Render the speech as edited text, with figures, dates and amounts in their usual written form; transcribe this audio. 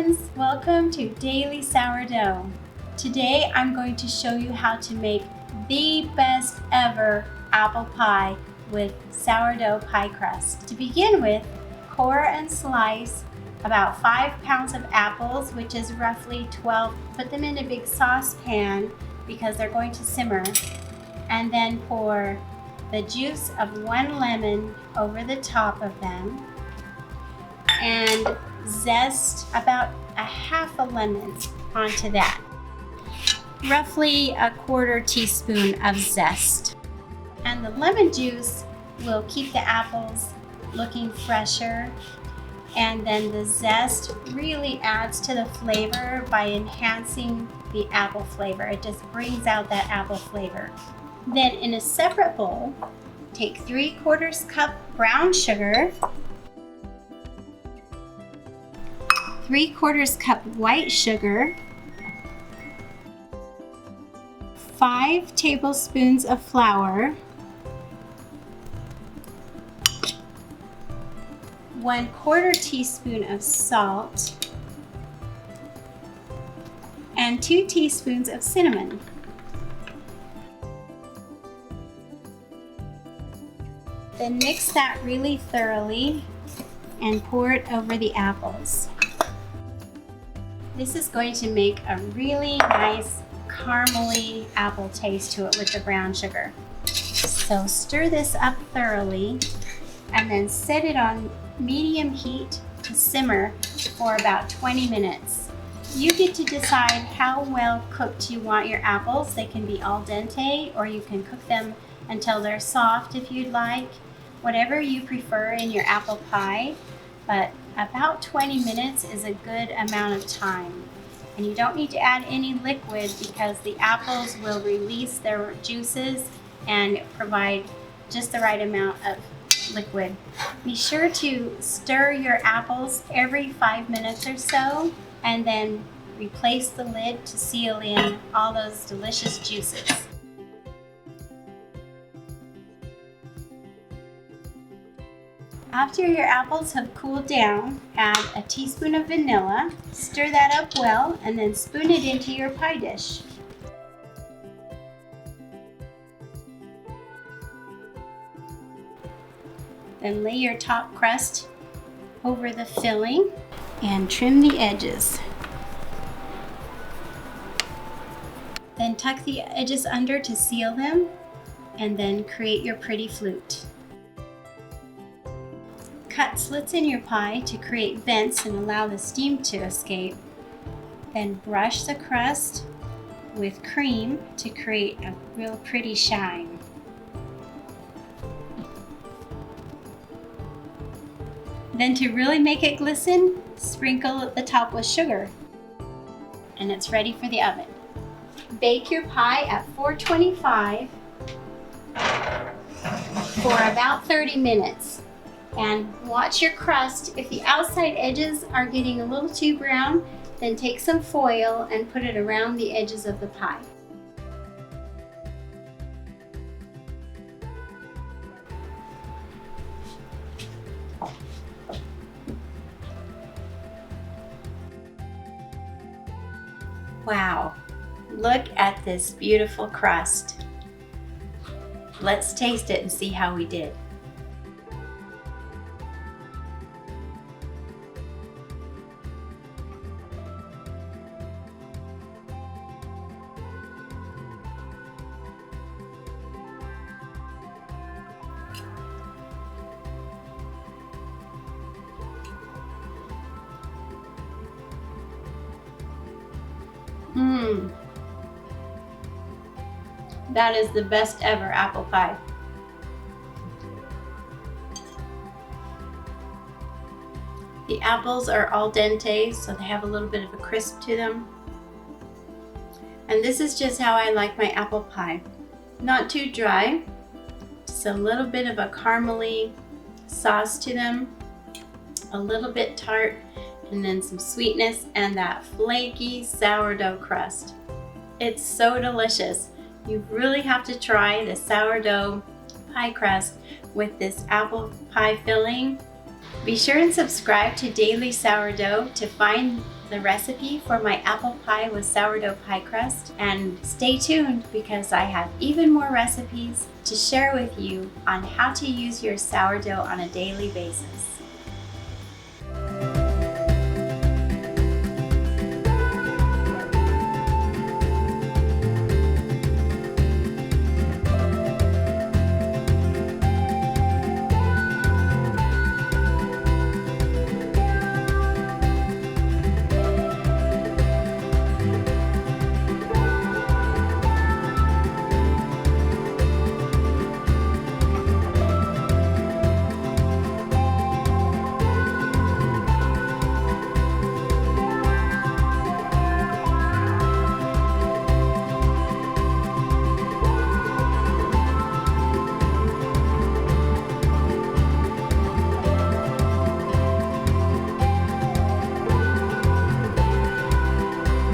friends! Welcome to Daily Sourdough. Today I'm going to show you how to make the best ever apple pie with sourdough pie crust. To begin with, core and slice about 5 pounds of apples, which is roughly 12. Put them in a big saucepan because they're going to simmer, and then pour the juice of 1 lemon over the top of them and zest about a half a lemon onto that. Roughly a 1/4 teaspoon of zest. And the lemon juice will keep the apples looking fresher, and then the zest really adds to the flavor by enhancing the apple flavor. It just brings out that apple flavor. Then in a separate bowl, take 3/4 cup brown sugar, 3/4 cup white sugar, 5 tablespoons of flour, 1/4 teaspoon of salt, and 2 teaspoons of cinnamon. Then mix that really thoroughly and pour it over the apples. This is going to make a really nice caramely apple taste to it with the brown sugar. So stir this up thoroughly and then set it on medium heat to simmer for about 20 minutes. You get to decide how well cooked you want your apples. They can be al dente, or you can cook them until they're soft if you'd like. Whatever you prefer in your apple pie, but about 20 minutes is a good amount of time. And you don't need to add any liquid because the apples will release their juices and provide just the right amount of liquid. Be sure to stir your apples every 5 minutes or so, and then replace the lid to seal in all those delicious juices. After your apples have cooled down, add a teaspoon of vanilla, stir that up well, and then spoon it into your pie dish. Then lay your top crust over the filling and trim the edges. Then tuck the edges under to seal them, and then create your pretty flute. Cut slits in your pie to create vents and allow the steam to escape. Then brush the crust with cream to create a real pretty shine. Then to really make it glisten, sprinkle the top with sugar. And it's ready for the oven. Bake your pie at 425 for about 30 minutes. And watch your crust. If the outside edges are getting a little too brown, then take some foil and put it around the edges of the pie. Wow, look at this beautiful crust. Let's taste it and see how we did. That is the best ever apple pie. The apples are al dente, so they have a little bit of a crisp to them. And this is just how I like my apple pie. Not too dry, just a little bit of a caramely sauce to them, a little bit tart, and then some sweetness and that flaky sourdough crust. It's so delicious. You really have to try the sourdough pie crust with this apple pie filling. Be sure and subscribe to Daily Sourdough to find the recipe for my apple pie with sourdough pie crust, and stay tuned because I have even more recipes to share with you on how to use your sourdough on a daily basis.